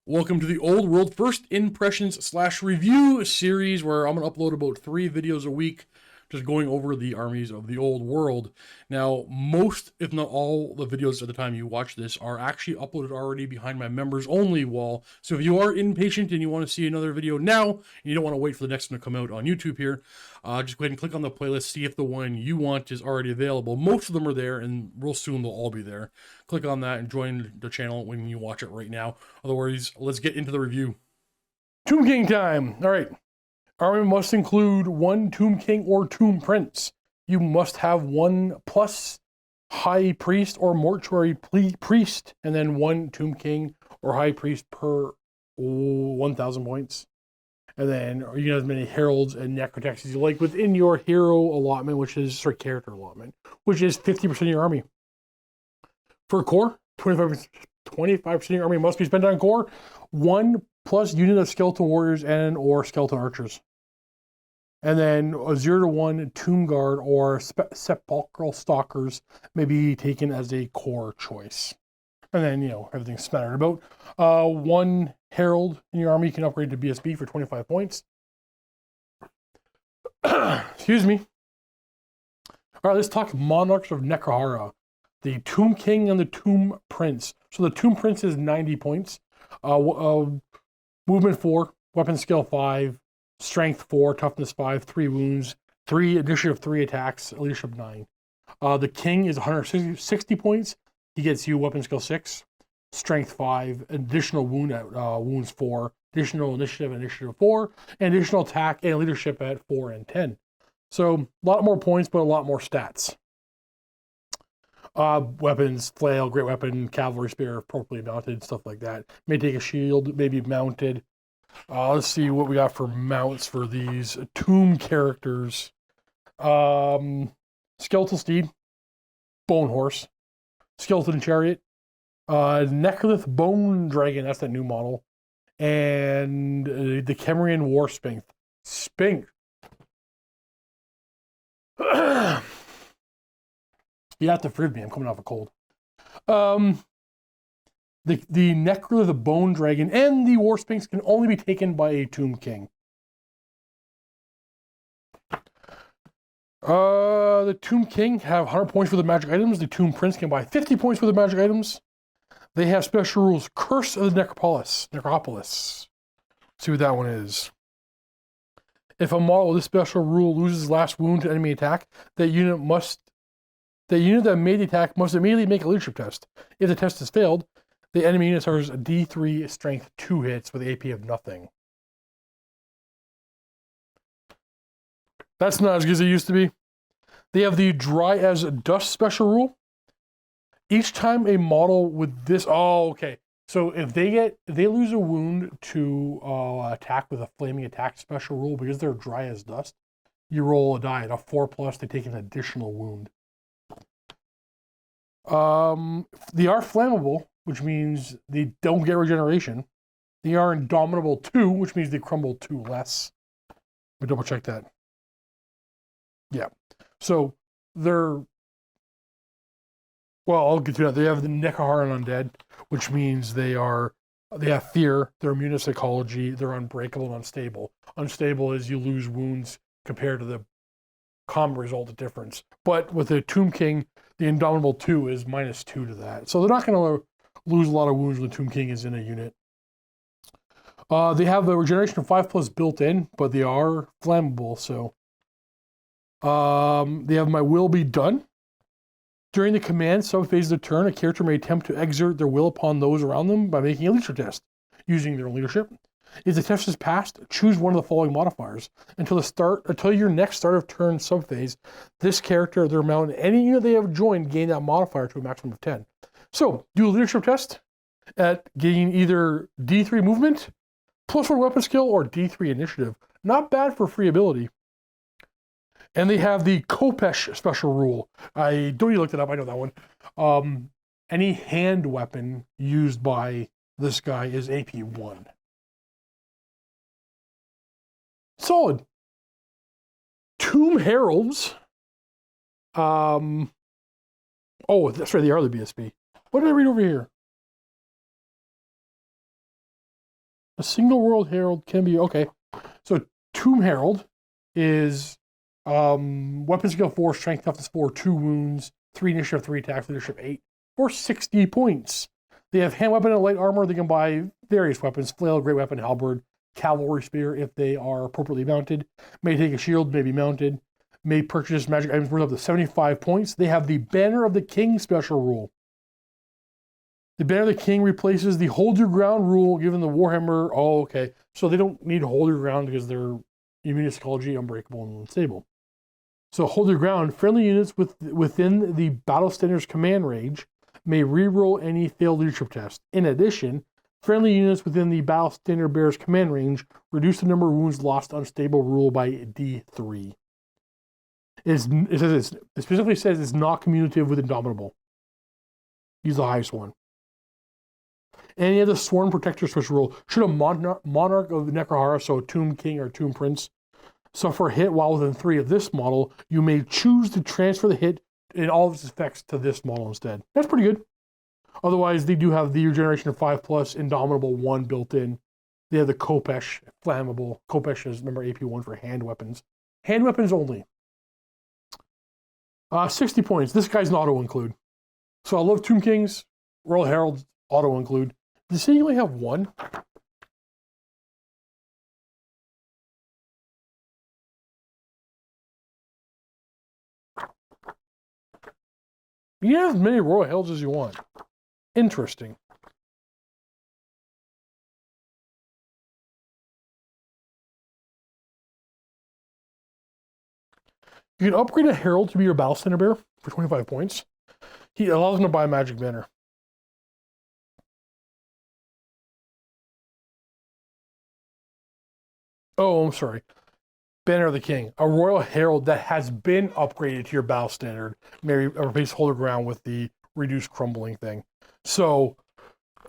Welcome to the Old World First Impressions / Review series, where I'm going to upload about 3 videos a week, just going over the armies of the Old World. Now, most, if not all, the videos at the time you watch this are actually uploaded already behind my members only wall. So if you are impatient and you want to see another video now, and you don't want to wait for the next one to come out on YouTube here, just go ahead and click on the playlist, see if the one you want is already available. Most of them are there, and real soon they'll all be there. Click on that and join the channel when you watch it right now. Otherwise, let's get into the review. Tomb King time! Alright. Army must include 1 Tomb King or Tomb Prince. You must have 1 plus High Priest or Mortuary Priest, and then 1 Tomb King or High Priest per 1,000 points. And then you can have as many heralds and necrotects as you like within your hero allotment, which is character allotment, which is 50% of your army. For core, 25% of your army must be spent on core. 1 plus unit of skeleton warriors and or skeleton archers. And then a 0 to 1 tomb guard or sepulchral stalkers may be taken as a core choice. And then, everything's smattered about. 1 herald in your army can upgrade to BSB for 25 points. Excuse me. All right, let's talk Monarchs of Nehekhara. The Tomb King and the Tomb Prince. So the Tomb Prince is 90 points. Movement 4, weapon skill 5, strength 4, toughness 5, 3 wounds, 3 initiative 3 attacks, leadership 9. The King is 160 points. He gets you weapon skill 6, strength 5, additional wound at wounds 4, additional initiative 4, and additional attack and leadership at 4 and 10. So a lot more points, but a lot more stats. Weapons, flail, great weapon, cavalry spear, appropriately mounted, stuff like that. May take a shield, may be mounted. Let's see what we got for mounts for these tomb characters. Skeletal steed, bone horse, skeleton chariot, necrolith bone dragon, that's that new model, and the Cavalry war sphinx. You have to forgive me, I'm coming off a cold. The Necrolith, the Bone Dragon, and the War Sphinx can only be taken by a Tomb King. The Tomb King have 100 points for the magic items. The Tomb Prince can buy 50 points for the magic items. They have special rules. Curse of the Necropolis. See what that one is. If a model with this special rule loses last wound to enemy attack, the unit that made the attack must immediately make a leadership test. If the test has failed, the enemy unit suffers a D3 strength 2 hits with an AP of nothing. That's not as good as it used to be. They have the dry as dust special rule. Each time a model with this, so if they lose a wound to attack with a flaming attack special rule, because they're dry as dust, you roll a die. At a 4+, they take an additional wound. They are flammable, which means they don't get regeneration. They are indomitable 2, which means they crumble 2 less. Let me double check that. Yeah. So they're, I'll get to that. They have the Nehekhara undead, which means they have fear, they're immune to psychology, they're unbreakable and unstable. Unstable is you lose wounds compared to the common result of difference. But with the Tomb King, the Indomitable 2 is -2 to that. So they're not going to lose a lot of wounds when the Tomb King is in a unit. They have the regeneration of 5+ built in, but they are flammable, so. They have My Will Be Done. During the command sub-phase of the turn, a character may attempt to exert their will upon those around them by making a leadership test, using their leadership. If the test is passed, choose one of the following modifiers. Until your next start of turn subphase, this character, their mount, and any unit they have joined gain that modifier to a maximum of 10. So, do a leadership test at getting either D3 movement, +1 weapon skill, or D3 initiative. Not bad for free ability. And they have the Kopesh special rule. I don't even look it up, I know that one. Any hand weapon used by this guy is AP 1. Solid. Tomb Heralds. Oh, that's right, they are the BSB. What did I read over here? A single Royal Herald can be, okay. So Tomb Herald is weapon skill 4, strength toughness 4, 2 wounds, 3 initiative, 3 attacks, leadership 8, for 60 points. They have hand weapon and light armor. They can buy various weapons, flail, great weapon, halberd, cavalry spear if they are appropriately mounted. May take a shield, may be mounted. May purchase magic items worth up to 75 points. They have the Banner of the King special rule. The Banner of the King replaces the Hold Your Ground rule given the Warhammer. Oh, okay. So they don't need to hold your ground because they're immune to psychology, unbreakable, and unstable. So Hold Your Ground, friendly units within the Battle Standard's command range may reroll any failed leadership test. In addition, friendly units within the Battle Standard Bearer's command range reduce the number of wounds lost to unstable rule by D3. It specifically says it's not commutative with Indomitable. Use the highest one. Any other Sworn Protector switch rule. Should a Monarch of Nehekhara, so a Tomb King or Tomb Prince, suffer a hit while within 3 of this model, you may choose to transfer the hit and all of its effects to this model instead. That's pretty good. Otherwise, they do have the regeneration of 5+, Indomitable 1 built in. They have the Khopesh, flammable. Khopesh is, remember, AP1 for hand weapons. Hand weapons only. 60 points. This guy's an auto-include. So I love Tomb Kings. Royal Heralds, auto-include. Does he only have 1? You can have as many Royal Heralds as you want. Interesting. You can upgrade a Herald to be your Battle Standard Bearer for 25 points. He allows him to buy a magic banner. Oh, I'm sorry. Banner of the King. A Royal Herald that has been upgraded to your Battle Standard may replace Hold Your Ground with the reduced crumbling thing. So,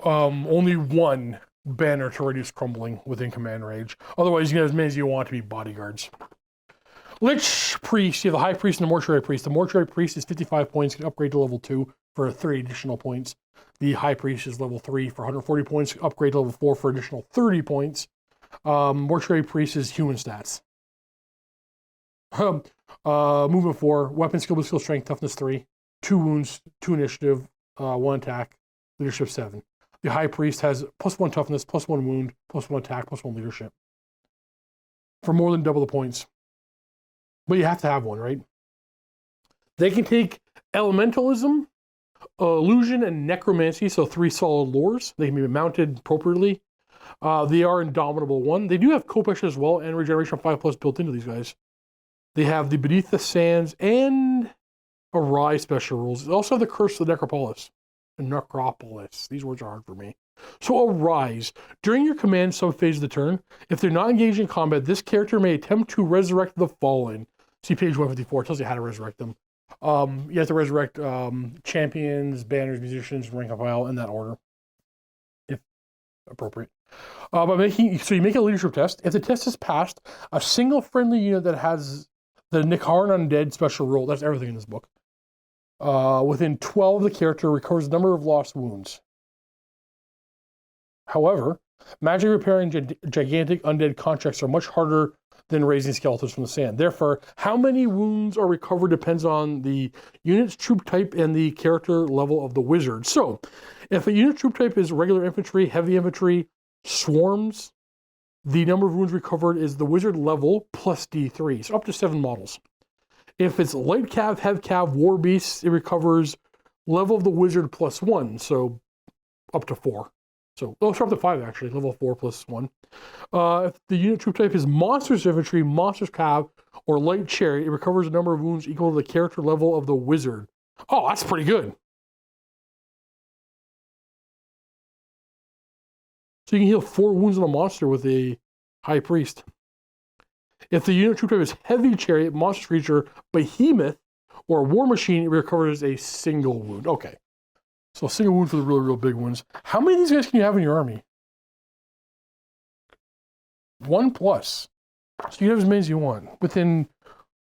only 1 banner to reduce crumbling within command range. Otherwise, you can have as many as you want to be bodyguards. Lich Priest. You have the High Priest and the Mortuary Priest. The Mortuary Priest is 55 points. You can upgrade to level 2 for 3 additional points. The High Priest is level 3 for 140 points. Upgrade to level 4 for additional 30 points. Mortuary Priest is human stats. Movement 4. Weapon skill, strength, toughness 3. 2 wounds, 2 initiative, 1 attack, leadership 7. The High Priest has +1 toughness, +1 wound, +1 attack, +1 leadership. For more than double the points. But you have to have 1, right? They can take Elementalism, Illusion, and Necromancy, so 3 solid lores. They can be mounted appropriately. They are Indomitable 1. They do have Khopesh as well, and Regeneration 5+ built into these guys. They have the Beneath the Sands and Arise special rules. They also have the Curse of the Necropolis. Necropolis. These words are hard for me. So Arise. During your command subphase of the turn, if they're not engaged in combat, this character may attempt to resurrect the fallen. See page 154. It tells you how to resurrect them. You have to resurrect champions, banners, musicians, rank and file in that order, if appropriate. So you make a leadership test. If the test is passed, a single friendly unit that has the Nekharan Undead special rule, that's everything in this book, within 12 of the character recovers the number of lost wounds. However, magic repairing gigantic undead constructs are much harder than raising skeletons from the sand. Therefore, how many wounds are recovered depends on the unit's troop type and the character level of the wizard. So, if a unit troop type is regular infantry, heavy infantry, swarms, the number of wounds recovered is the wizard level plus D3, so up to 7 models. If it's light cav, heavy cav, war beasts, it recovers level of the wizard plus 1, so up to 4. So, up to 5 actually, level 4 plus 1. If the unit troop type is monsters infantry, monsters cav, or light chariot, it recovers a number of wounds equal to the character level of the wizard. Oh, that's pretty good. So you can heal 4 wounds on a monster with a High Priest. If the unit troop type is heavy chariot, monster creature, behemoth, or war machine, it recovers a single wound. Okay. So a single wound for the really, real big ones. How many of these guys can you have in your army? 1+. So you have as many as you want within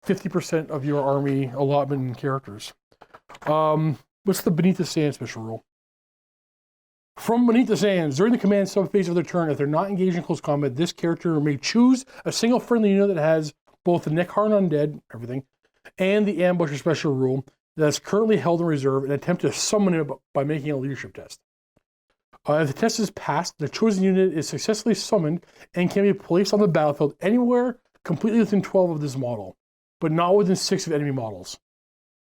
50% of your army allotment and characters. What's the Beneath the Sand special rule? From beneath the sands, during the command subphase of their turn, if they're not engaged in close combat, this character may choose a single friendly unit that has both the Nehekhara Undead, everything, and the Ambusher special rule that's currently held in reserve and attempt to summon it by making a leadership test. If the test is passed, the chosen unit is successfully summoned and can be placed on the battlefield anywhere completely within 12 of this model, but not within 6 of enemy models.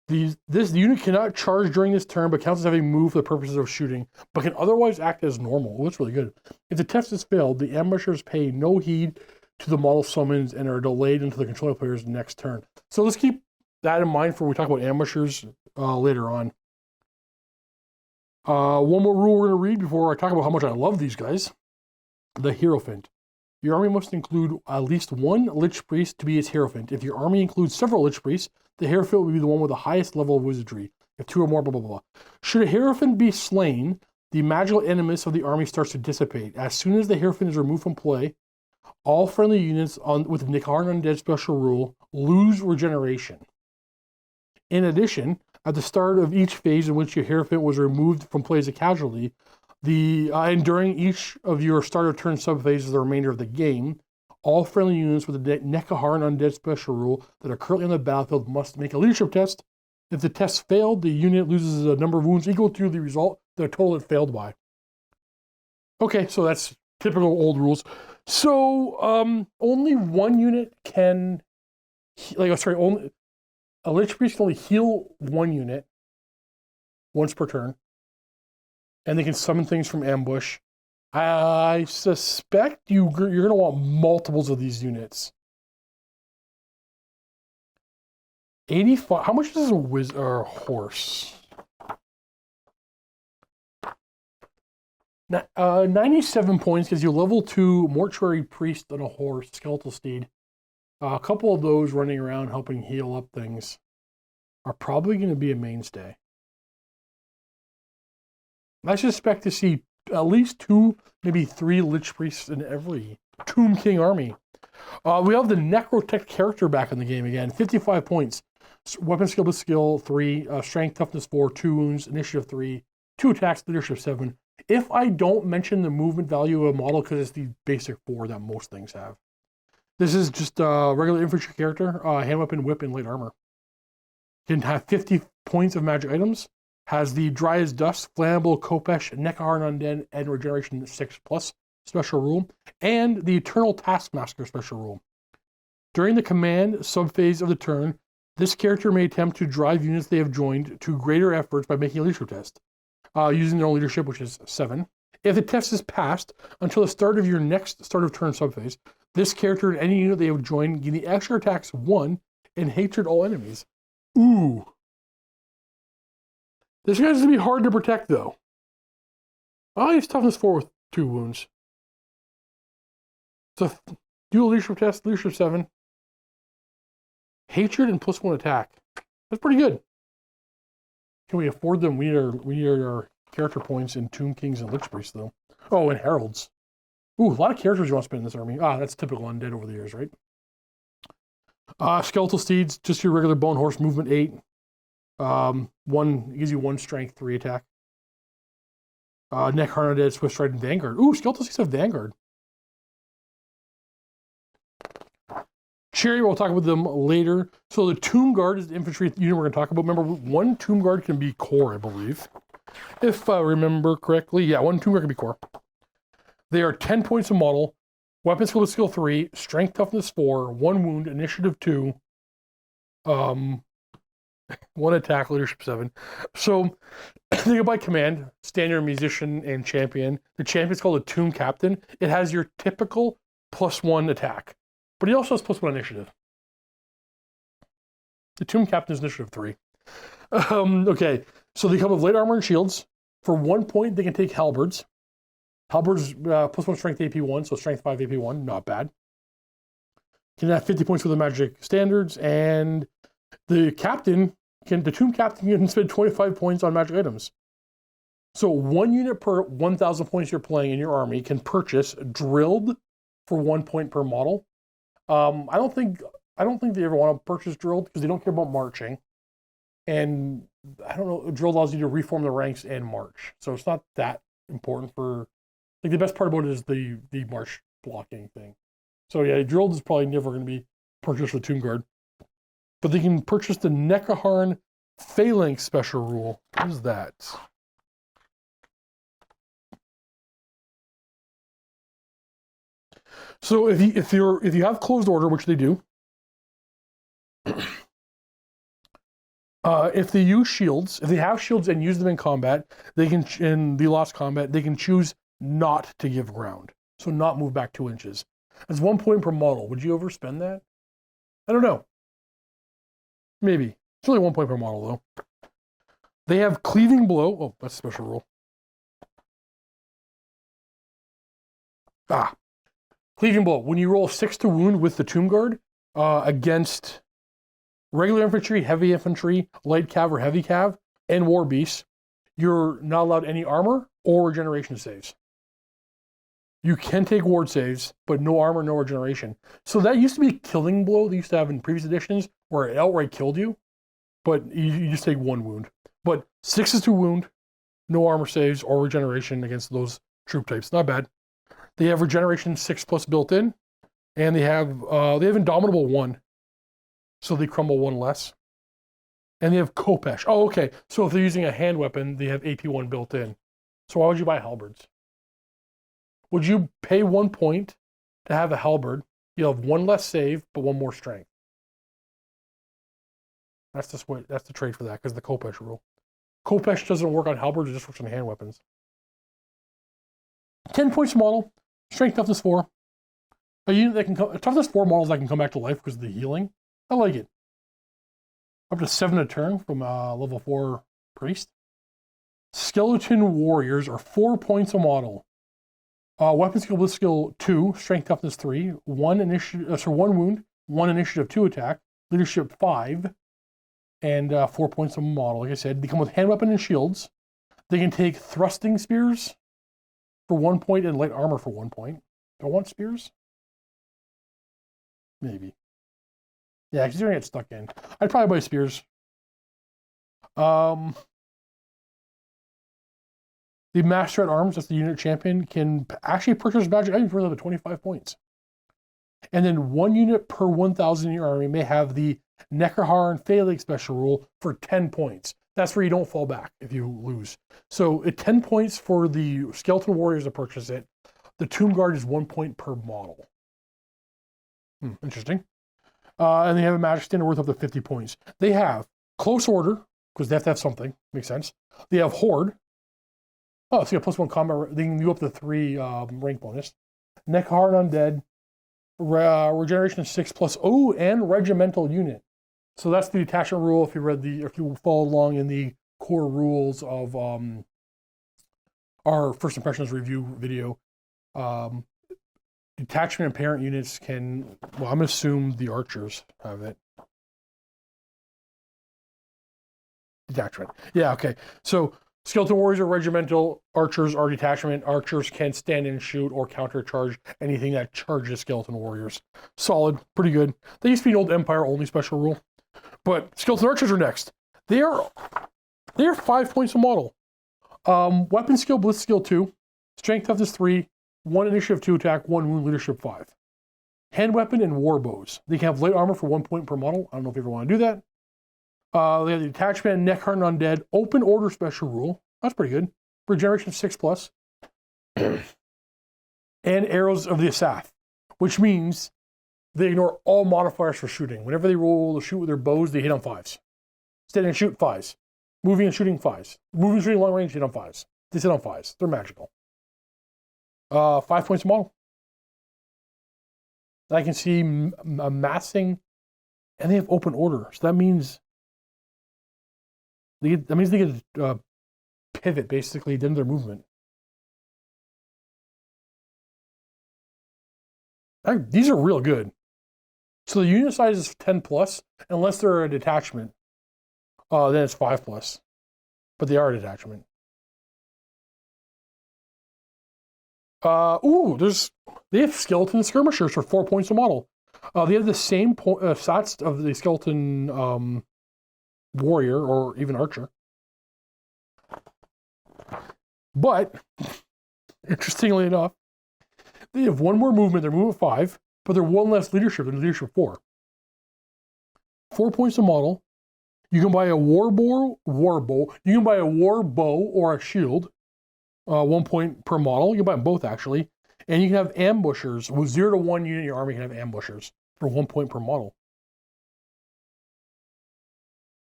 The unit cannot charge during this turn, but counts as having moved for the purposes of shooting, but can otherwise act as normal. Oh, that's really good. If the test is failed, the ambushers pay no heed to the model summons and are delayed until the controller player's next turn. So let's keep that in mind for when we talk about ambushers later on. One more rule we're going to read before I talk about how much I love these guys. The Hierophant. Your army must include at least one Lich Priest to be its Hierophant. If your army includes several Lich Priests, the Hierophant will be the one with the highest level of wizardry. If 2 or more, blah, blah, blah. Should a Hierophant be slain, the magical animus of the army starts to dissipate. As soon as the Hierophant is removed from play, all friendly units with the Nehekhara Undead special rule lose regeneration. In addition, at the start of each phase in which your Hierophant was removed from play as a casualty, and during each of your starter turn subphases of the remainder of the game, all friendly units with the Nehekhara Undead special rule that are currently on the battlefield must make a leadership test. If the test failed, the unit loses a number of wounds equal to the result the total it failed by. Okay, so that's typical old rules. So only one unit can, only a Lich Priest can only heal one unit once per turn, and they can summon things from ambush. I suspect you're going to want multiples of these units. 85. How much does a horse? 97 points gives you level 2 mortuary priest and a horse, skeletal steed. A couple of those running around helping heal up things are probably going to be a mainstay. I suspect to see at least 2, maybe 3 Lich Priests in every Tomb King army. We have the Necrotect character back in the game again. 55 points. Weapon skill to skill 3, strength toughness 4, 2 wounds, initiative 3, 2 attacks, leadership 7. If I don't mention the movement value of a model because it's the basic 4 that most things have. This is just a regular infantry character, hand weapon, whip, and light armor. Can have 50 points of magic items. Has the Dry as Dust, Flammable, Kopesh, Nehekhara Undead, and Regeneration 6+ special rule, and the Eternal Taskmaster special rule. During the command subphase of the turn, this character may attempt to drive units they have joined to greater efforts by making a leadership test, using their own leadership, which is 7. If the test is passed until the start of your next start of turn subphase, this character and any unit they have joined gain the extra attacks 1 and hatred all enemies. Ooh. This guy's going to be hard to protect, though. Oh, he's toughness 4 with 2 wounds. So, dual leadership test, leadership 7. Hatred and +1 attack. That's pretty good. Can we afford them? We need our character points in Tomb Kings and Lich Priests, though. Oh, and heralds. Ooh, a lot of characters you want to spend in this army. That's typical undead over the years, right? Skeletal steeds, just your regular bone horse, movement 8. 1 gives you 1 strength, 3 attack. Nehekhara Undead, Swift Stride, and Vanguard. Ooh, skeletal steeds have Vanguard. Chariot, we'll talk about them later. So the Tomb Guard is the infantry unit we're going to talk about. Remember, 1 Tomb Guard can be core, I believe. If I remember correctly. Yeah, 1 Tomb Guard can be core. They are 10 points a model. Weapon skill to skill 3, strength toughness 4, 1 wound, initiative 2, 1 attack, leadership 7. So they go by command, standard, musician, and champion. The champion is called a Tomb Captain. It has your typical +1 attack, but he also has +1 initiative. The Tomb Captain is initiative 3. Okay, so they come with light armor and shields. For 1 point, they can take halberds. Halberds +1 strength AP1, so strength 5 AP1, not bad. Can have 50 points for the magic standards, and the Tomb Captain can spend 25 points on magic items. So 1 unit per 1,000 points you're playing in your army can purchase drilled for 1 point per model. I don't think they ever want to purchase drilled because they don't care about marching. And I don't know, drilled allows you to reform the ranks and march. So it's not that important for, like, the best part about it is the march blocking thing. So yeah, drilled is probably never going to be purchased with Tomb Guard. But they can purchase the Nehekhara Phalanx special rule. What is that? So if you have closed order, which they do, if they use shields, if they have shields and use them in combat, they can, in the lost combat, they can choose not to give ground. So not move back 2 inches. That's 1 point per model. Would you overspend that? I don't know. Maybe. It's only 1 point per model, though. They have cleaving blow. Oh, that's a special rule. Cleaving blow. When you roll 6 to wound with the Tomb Guard against regular infantry, heavy infantry, light cav or heavy cav, and war beasts, you're not allowed any armor or regeneration saves. You can take ward saves, but no armor, no regeneration. So that used to be a killing blow they used to have in previous editions, where it outright killed you, but you just take 1 wound. But 6 is to wound, no armor saves or regeneration against those troop types. Not bad. They have regeneration 6+ built in, and they have Indomitable 1, so they crumble 1 less. And they have Kopesh. Oh, okay. So if they're using a hand weapon, they have AP 1 built in. So why would you buy halberds? Would you pay 1 point to have a halberd? You'll have 1 less save, but 1 more strength. That's the trade for that, because the Kopesh rule. Kopesh doesn't work on halberds, it just works on hand weapons. 10 points a model, strength toughness 4. A unit that can come, toughness 4 models that can come back to life because of the healing. I like it. Up to 7 a turn from level 4 priest. Skeleton warriors are 4 points a model. Weapon skill with skill 2, strength toughness 3, 1 initiative, 1 wound, 1 initiative 2 attack, leadership 5, and 4 points a model. Like I said, they come with hand weapon and shields. They can take thrusting spears for 1 point and light armor for 1 point. Do I want spears? Maybe. Yeah, because you're gonna get stuck in. I'd probably buy spears. The Master at Arms, that's the unit champion, can actually purchase magic items for 25 points. And then 1 unit per 1,000 in your army may have the Nehekhara Phalanx special rule for 10 points. That's where you don't fall back if you lose. So 10 points for the Skeleton Warriors to purchase it. The Tomb Guard is 1 point per model. Interesting. And they have a magic standard worth up to 50 points. They have Close Order, because they have to have something. Makes sense. They have Horde. Oh, so you have +1 combat. They can go up to 3 rank bonus. Nehekhara Undead. Regeneration 6+. Oh, and Regimental Unit. So that's the detachment rule. If you follow along in the core rules of our First Impressions review video, detachment and parent units can. Well, I'm gonna assume the archers have it. Detachment. Yeah. Okay. So Skeleton Warriors are regimental. Archers are detachment. Archers can stand and shoot or countercharge anything that charges Skeleton Warriors. Solid. Pretty good. They used to be an old Empire only special rule. But Skeleton Archers are next. They are 5 points a model. Weapon skill, Blitz skill 2. Strength toughness 3. 1 initiative 2 attack, 1 wound, leadership 5. Hand weapon and war bows. They can have light armor for 1 point per model. I don't know if you ever want to do that. They have the detachment, Nehekhara Undead, open order special rule. That's pretty good. Regeneration 6+. And arrows of the Asaph, which means they ignore all modifiers for shooting. Whenever they roll to shoot with their bows, they hit on 5s. Stand and shoot 5s. Moving and shooting 5s. Moving and shooting long range, hit on 5s. They hit on 5s. They're magical. 5 points a model. I can see amassing, and they have open order. So that means they get pivot basically into their movement. These are real good. So the unit size is 10+, unless they're a detachment. Then it's 5+. But they are a detachment. They have skeleton skirmishers for 4 points a model. They have the same stats of the skeleton warrior or even archer. But, interestingly enough, they have one more movement. They're movement 5, but they're one less leadership than leadership 4. 4 points a model. You can buy a war bow. You can buy a war bow or a shield. 1 point per model. You can buy them both, actually. And you can have ambushers. With 0 to 1 unit in your army, you can have ambushers for 1 point per model.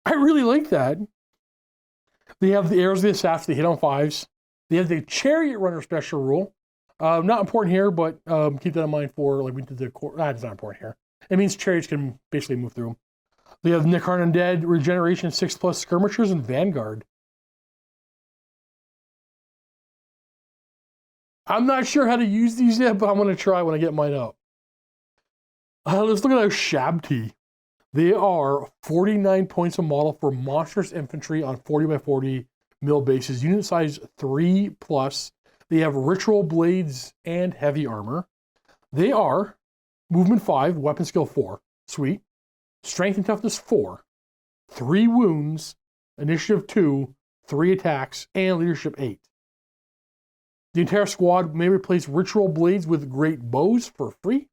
I really like that. They have the arrows of the assassins. They hit on 5s. They have the chariot runner special rule. Not important here, but keep that in mind for, like we did the core. It's not important here. It means chariots can basically move through them. They have Nehekhara Undead, Regeneration 6+ Skirmishers, and Vanguard. I'm not sure how to use these yet, but I'm going to try when I get mine up. Let's look at Ushabti. They are 49 points a model for monstrous infantry on 40x40 mil bases. Unit size 3+. They have ritual blades and heavy armor. They are movement 5, weapon skill 4. Sweet. Strength and toughness 4. 3 wounds, initiative 2, 3 attacks, and leadership 8. The entire squad may replace ritual blades with great bows for free.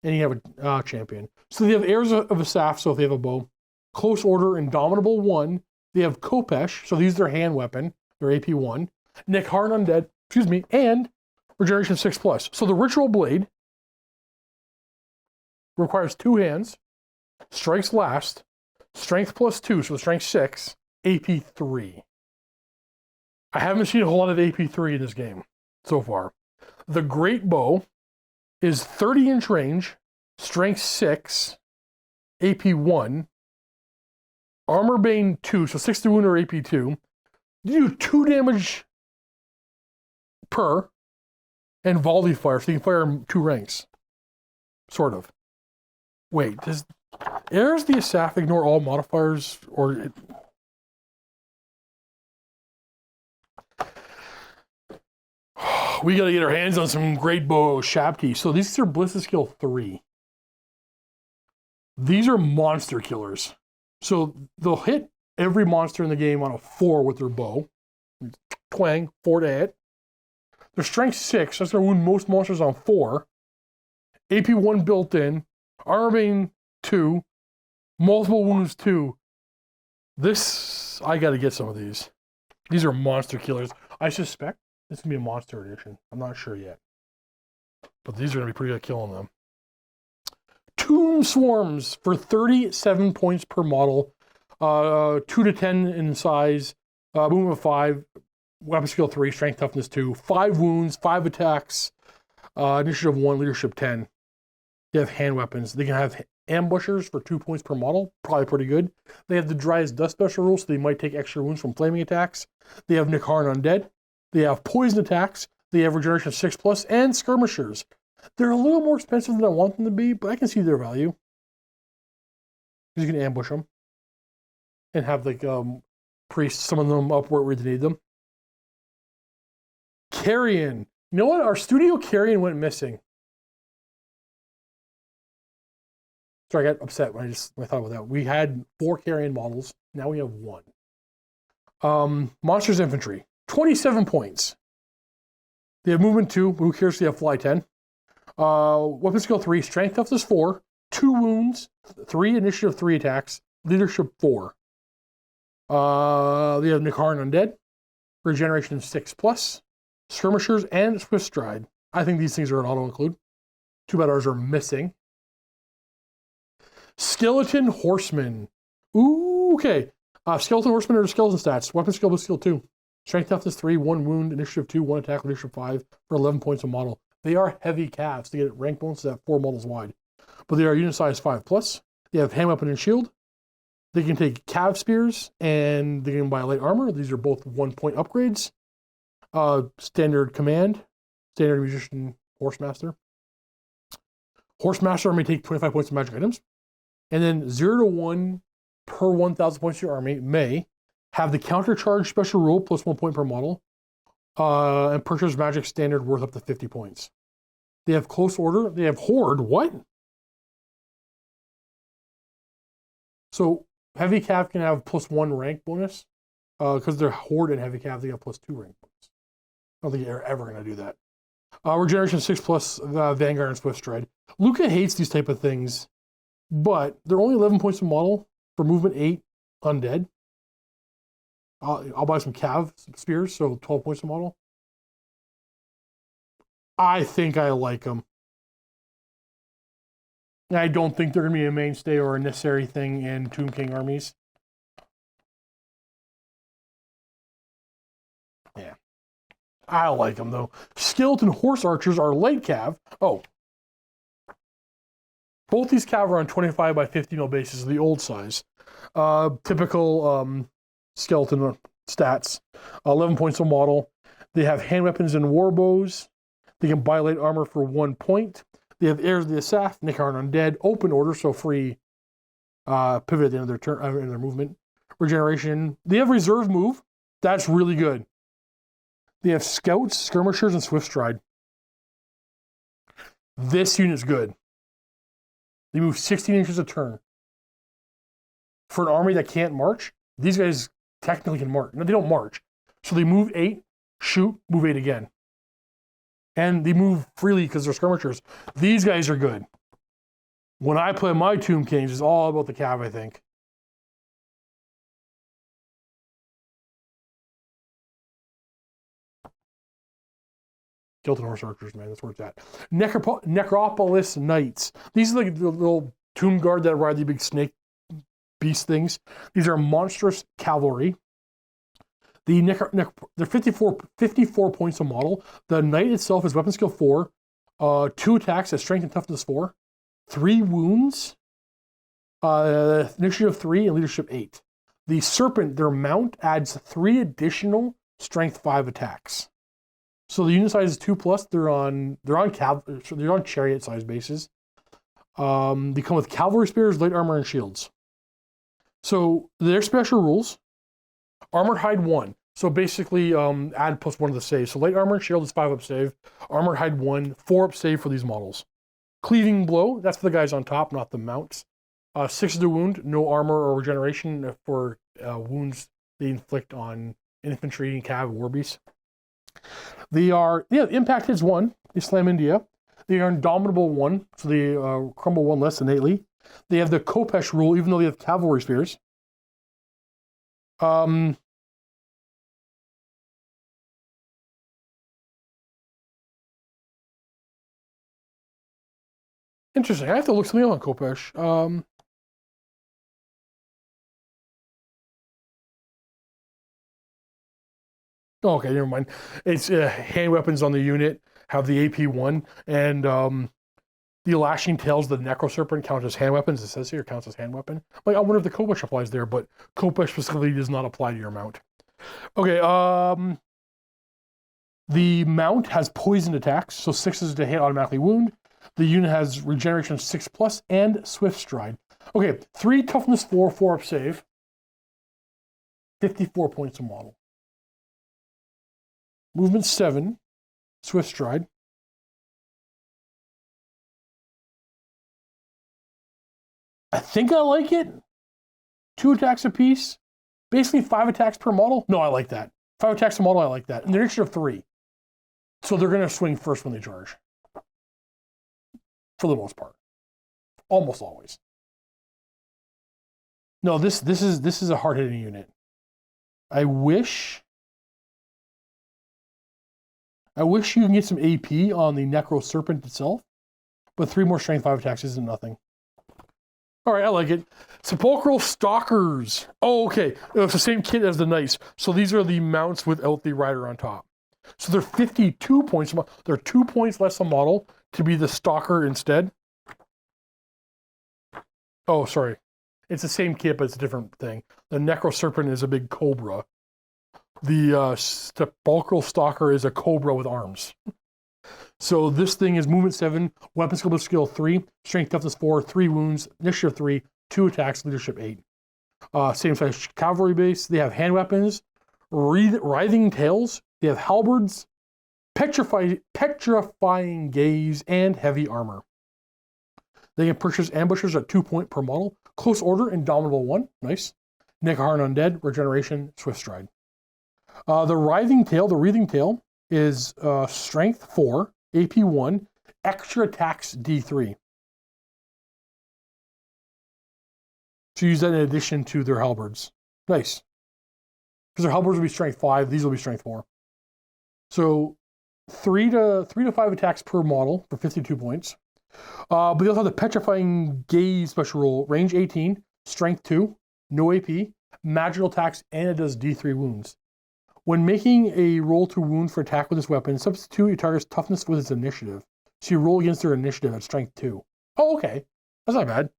And you have a champion. So they have heirs of Asaph, so if they have a bow. Close Order, Indomitable 1. They have Khopesh, so these are their hand weapon. They're AP 1. Nehekhara Undead, and Regeneration 6+. So the Ritual Blade requires 2 hands, strikes last, strength +2, so strength 6, AP 3. I haven't seen a whole lot of AP 3 in this game so far. The Great Bow is 30-inch range, strength 6, AP 1, Armor Bane 2, so 60 wound or AP 2. You do 2 damage per, and volley fire, so you can fire in 2 ranks. Sort of. Wait, does Heirs the Asaph ignore all modifiers, or... We gotta get our hands on some Great Bow Ushabti. So these are Ballistic Skill 3. These are monster killers. So they'll hit every monster in the game on a 4 with their bow. Twang, 4 to hit. Their strength 6, that's gonna wound most monsters on 4. AP 1 built in. Armor Bane 2. Multiple wounds 2. This, I gotta get some of these. These are monster killers. I suspect this is going to be a monster edition. I'm not sure yet. But these are going to be pretty good at killing them. Tomb Swarms for 37 points per model. 2 to 10 in size. Movement of 5. Weapon skill 3. Strength toughness 2. 5 wounds. 5 attacks. Initiative 1. Leadership 10. They have hand weapons. They can have ambushers for 2 points per model. Probably pretty good. They have the Dry as Dust special rule, so they might take extra wounds from flaming attacks. They have Nehekhara Undead. They have poison attacks. They have Regeneration 6+, and skirmishers. They're a little more expensive than I want them to be, but I can see their value. You can ambush them. And have, like, priests summon them up where they need them. Carrion. You know what? Our studio carrion went missing. Sorry, I got upset when I thought about that. We had 4 carrion models. Now we have 1. Monsters Infantry. 27 points. They have movement 2. Who cares? They have fly 10. Weapon skill 3. Strength toughness 4. 2 wounds. 3 initiative 3 attacks. Leadership 4. They have Nehekhara Undead. Regeneration 6+. Skirmishers and Swift Stride. I think these things are an auto-include. Too bad ours are missing. Skeleton Horsemen. Ooh, okay. Skeleton Horsemen are skeleton stats. Weapon skill +2. Strength toughness 3, 1 wound, initiative 2, 1 attack, leadership 5 for 11 points a model. They are heavy calves. They get rank bonuses at 4 models wide. But they are unit size 5+. They have hand weapon and shield. They can take cav spears and they can buy light armor. These are both 1 point upgrades. Standard command, standard musician, horsemaster. Horsemaster may take 25 points of magic items. And then 0 to 1 per 1,000 points of your army may have the counter charge special rule plus 1 point per model, and purchase magic standard worth up to 50 points. They have close order. They have horde. What? So heavy cav can have +1 rank bonus. Because they're Horde and Heavy Cav, they got +2 rank points. I don't think you're ever going to do that. Regeneration 6+ Vanguard and Swift Stride. Luca hates these type of things, but they're only 11 points a model for movement 8 undead. I'll buy some Cav spears, so 12 points a model. I think I like them. I don't think they're going to be a mainstay or a necessary thing in Tomb King armies. Yeah. I like them, though. Skeleton Horse Archers are light Cav. Oh. Both these Cav are on 25 by 50 mil bases, the old size. Typical skeleton stats. 11 points a model. They have hand weapons and war bows. They can buy light armor for 1 point. They have Heirs of the Asaph, Nehekhara Undead, Open Order, so free pivot at the end of their turn, in their movement. Regeneration. They have Reserve Move. That's really good. They have Scouts, Skirmishers, and Swift Stride. This unit's good. They move 16 inches a turn. For an army that can't march, these guys technically can march. No, they don't march. So they move 8, shoot, move 8 again. And they move freely because they're skirmishers. These guys are good. When I play my Tomb Kings, it's all about the Cav, I think. Skeleton Horse Archers, man, that's where it's at. Necropolis Knights. These are like the little tomb guard that ride the big snake beast things. These are monstrous cavalry. They're 54 points a model. The knight itself is weapon skill 4, 2 attacks at strength and toughness 4, 3 wounds, initiative 3, and leadership 8. The serpent, their mount, adds 3 additional strength 5 attacks. So the unit size is 2+. They're on chariot size bases. They come with cavalry spears, light armor, and shields. So their special rules: armored hide 1. So basically, add +1 to the save. So light armor and shield is 5 up save. Armored hide 1, 4 up save for these models. Cleaving blow, that's for the guys on top, not the mounts. 6 to wound, no armor or regeneration for wounds they inflict on infantry and cav war beasts. Impact hits 1, they slam India. They are indomitable 1, so they crumble 1 less innately. They have the Kopesh rule, even though they have cavalry spears. Interesting. I have to look something up on Kopesh. Okay, never mind. It's hand weapons on the unit have the AP1, and the lashing tails, the Necro Serpent, count as hand weapons. It says here counts as hand weapon. Like, I wonder if the Kopesh applies there, but Kopesh specifically does not apply to your mount. Okay, the mount has poisoned attacks, so 6s to hit, automatically wound. The unit has regeneration of 6+ and Swift Stride. Okay, 3 toughness 4, 4 up save. 54 points a model. Movement 7, Swift Stride. I think I like it. 2 attacks apiece. Basically 5 attacks per model. No, I like that. 5 attacks a model, I like that. And they're initiative 3. So they're going to swing first when they charge. For the most part. Almost always. No, this is a hard-hitting unit. I wish you can get some AP on the Necro Serpent itself, but 3 more strength 5 attacks isn't nothing. All right, I like it. Sepulchral Stalkers. Oh, okay. It's the same kit as the Knights. So these are the mounts without the rider on top. So they're 52 points. They're 2 points less a model to be the Stalker instead. Oh, sorry. It's the same kit, but it's a different thing. The Necro Serpent is a big cobra. The Sepulchral Stalker is a cobra with arms. So this thing is movement 7, weapon skill 3, strength toughness 4, 3 wounds, initiative 3, 2 attacks, leadership 8. Same size cavalry base. They have hand weapons, writhing tails. They have halberds, petrifying gaze, and heavy armor. They can purchase ambushers at 2 points per model. Close order, indomitable 1. Nice. Nehekhara Undead, Regeneration, Swift Stride. The Writhing Tail is Strength 4, AP 1, extra attacks D3. So use that in addition to their halberds. Nice. Because their halberds will be Strength 5, these will be Strength 4. So 3 to 5 attacks per model for 52 points. But they also have the Petrifying Gaze special rule, range 18, Strength 2, no AP, magical attacks, and it does D3 wounds. When making a roll to wound for attack with this weapon, substitute your target's toughness with its initiative. So you roll against their initiative at Strength 2. Oh, okay. That's not bad.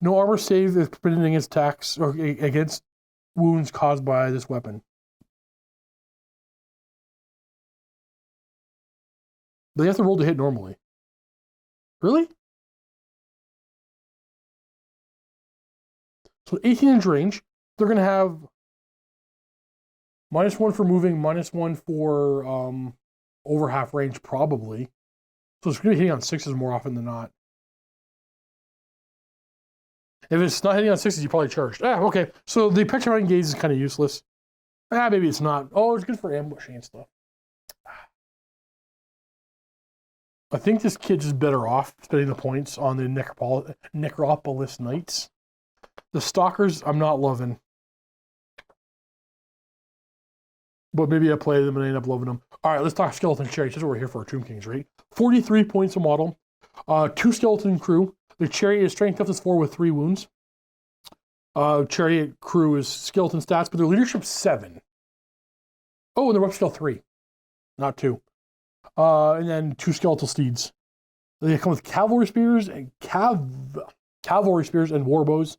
No armor save is permitted against attacks or against wounds caused by this weapon. But you have to roll to hit normally. Really? So 18-inch range, they're going to have -1 for moving, -1 for over half range, probably. So it's going to be hitting on 6s more often than not. If it's not hitting on 6s, you probably charged. Okay. So the Petrifying Gaze is kind of useless. Maybe it's not. Oh, it's good for ambushing and stuff. I think this kid's just better off spending the points on the Necropolis Knights. The Stalkers, I'm not loving. But maybe I play them and I end up loving them. All right, let's talk Skeleton Chariots. That's what we're here for, Tomb Kings, right? 43 points a model. 2 skeleton crew. The Chariot is Strength Toughness 4 with 3 wounds. Chariot crew is skeleton stats, but their leadership's 7. Oh, and the rough scale 3, not 2. And then 2 skeletal steeds. They come with cavalry spears and warbows.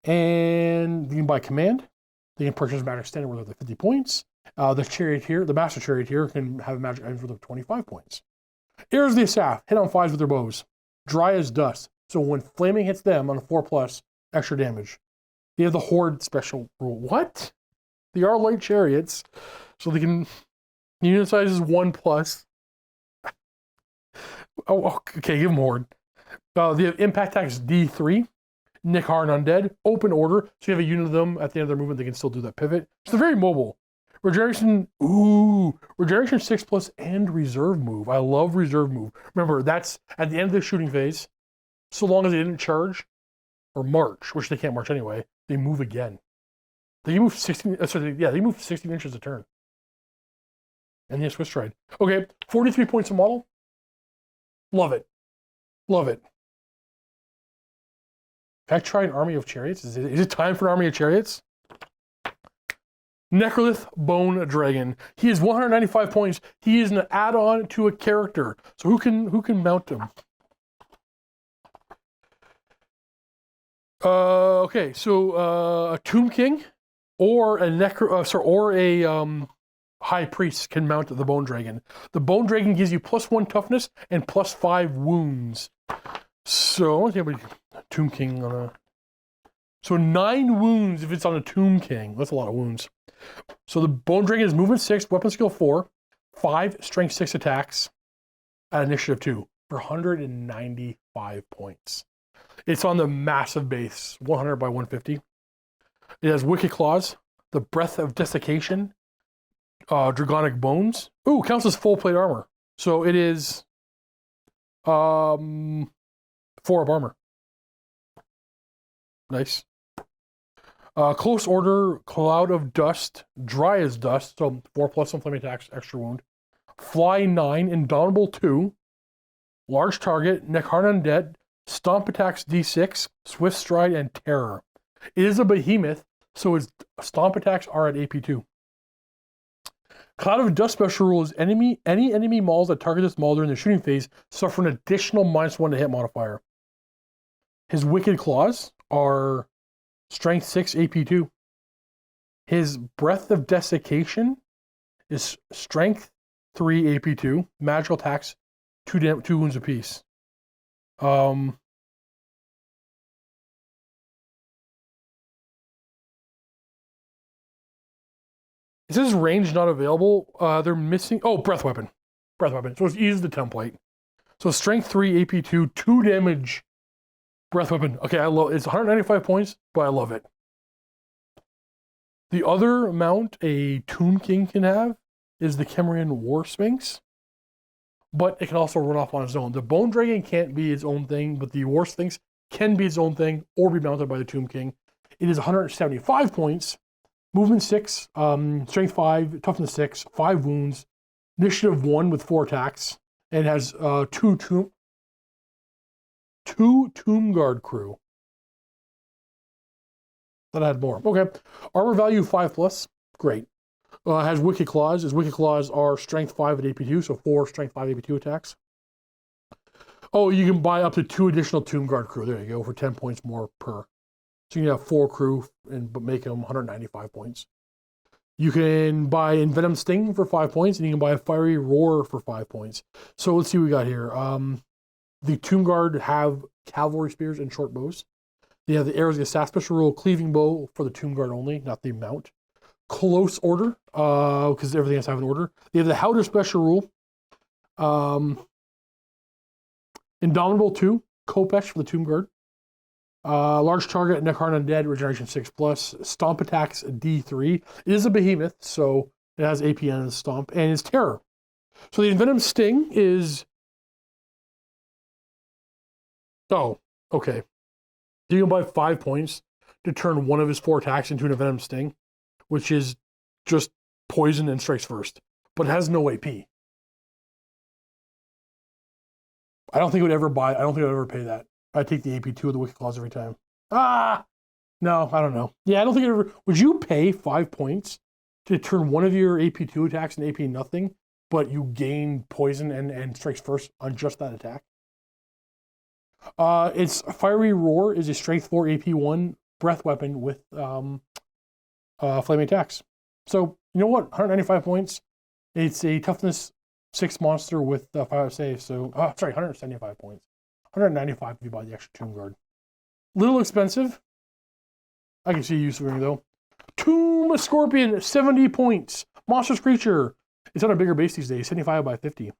And you can buy command. They can purchase magic standard worth of 50 points. The chariot here, the master chariot here, can have a magic item worth of 25 points. Heirs of the Asaph hit on 5s with their bows. Dry as dust. So when flaming hits them on a 4+, extra damage. They have the horde special rule. What? They are light chariots, so they can unit size is 1+. Oh, okay, give them horde. They have impact attacks D3. Nehekhara Undead, open order. So you have a unit of them at the end of their movement, they can still do that pivot. So they're very mobile. Regeneration 6+ and reserve move. I love reserve move. Remember, that's at the end of the shooting phase. So long as they didn't charge or march, which they can't march anyway, they move again. They move 16. They move 16 inches a turn. And they have Swiss Stride. Okay, 43 points a model. Love it. Love it. Can I try an army of chariots? Is it time for an army of chariots? Necrolith Bone Dragon. He is 195 points. He is an add-on to a character. So who can mount him? Okay, so a Tomb King or a High Priest can mount the Bone Dragon. The Bone Dragon gives you +1 toughness and +5 wounds. So let's see how Tomb King on a. So 9 wounds if it's on a Tomb King. That's a lot of wounds. So the Bone Dragon is movement 6, weapon skill 4, 5 strength 6 attacks at initiative 2 for 195 points. It's on the massive base, 100 by 150. It has Wicked Claws, the Breath of Desiccation, Dragonic Bones. Ooh, counts as full plate armor. So it is 4 of armor. Nice. Close Order, Cloud of Dust, Dry as Dust, so 4+ on flaming attacks, extra wound. Fly 9, Indomitable 2, Large Target, Nehekhara Undead, Stomp Attacks D6, Swift Stride, and Terror. It is a behemoth, so its Stomp Attacks are at AP2. Cloud of Dust special rule is any enemy models that target this model during the shooting phase suffer an additional -1 to hit modifier. His Wicked Claws are Strength 6 AP2. His Breath of Desiccation is Strength 3 AP2. Magical attacks, 2 wounds apiece. It says range not available. They're missing. Oh, breath weapon. Breath weapon. So it's easy the template. So Strength 3 AP2, 2 damage. Breath weapon. Okay, I love it. It's 195 points, but I love it. The other mount a Tomb King can have is the Cavalry War Sphinx, but it can also run off on its own. The Bone Dragon can't be its own thing, but the War Sphinx can be its own thing or be mounted by the Tomb King. It is 175 points, movement 6, strength 5, toughness 6, 5 wounds, initiative 1 with 4 attacks, and it has two Tomb Guard crew. That had more. Okay. Armor value 5+. Great. Has Wicked Claws. His Wicked Claws are strength 5 at AP2, so 4 strength 5 AP2 attacks. Oh, you can buy up to 2 additional Tomb Guard crew. There you go, for 10 points more per. So you can have 4 crew but make them 195 points. You can buy Envenom Sting for 5 points, and you can buy a Fiery Roar for 5 points. So let's see what we got here. The Tomb Guard have cavalry spears and short bows. They have the arrows, the assassin special rule, cleaving bow for the Tomb Guard only, not the mount. Close order, because everything has to have an order. They have the Howder special rule. Indomitable 2, Khopesh for the Tomb Guard. Large target, Nekhara Undead, regeneration 6+. Stomp attacks D3. It is a behemoth, so it has AP and stomp, and it's terror. So the Envenom Sting is... Oh, okay. You can buy 5 points to turn one of his 4 attacks into an Envenom Sting, which is just poison and strikes first, but it has no AP. I don't think I would ever pay that. I'd take the AP2 of the Wicked Claws every time. No, I don't know. Yeah, I don't think I'd ever... Would you pay 5 points to turn one of your AP2 attacks into AP nothing, but you gain poison and strikes first on just that attack? Its Fiery Roar is a strength 4 AP1 breath weapon with flaming attacks. So, you know what? 195 points. It's a toughness 6 monster with 5 saves. So, 175 points. 195 if you buy the extra Tomb Guard. Little expensive. I can see use of it though. Tomb Scorpion, 70 points. Monstrous creature. It's on a bigger base these days, 75 by 50.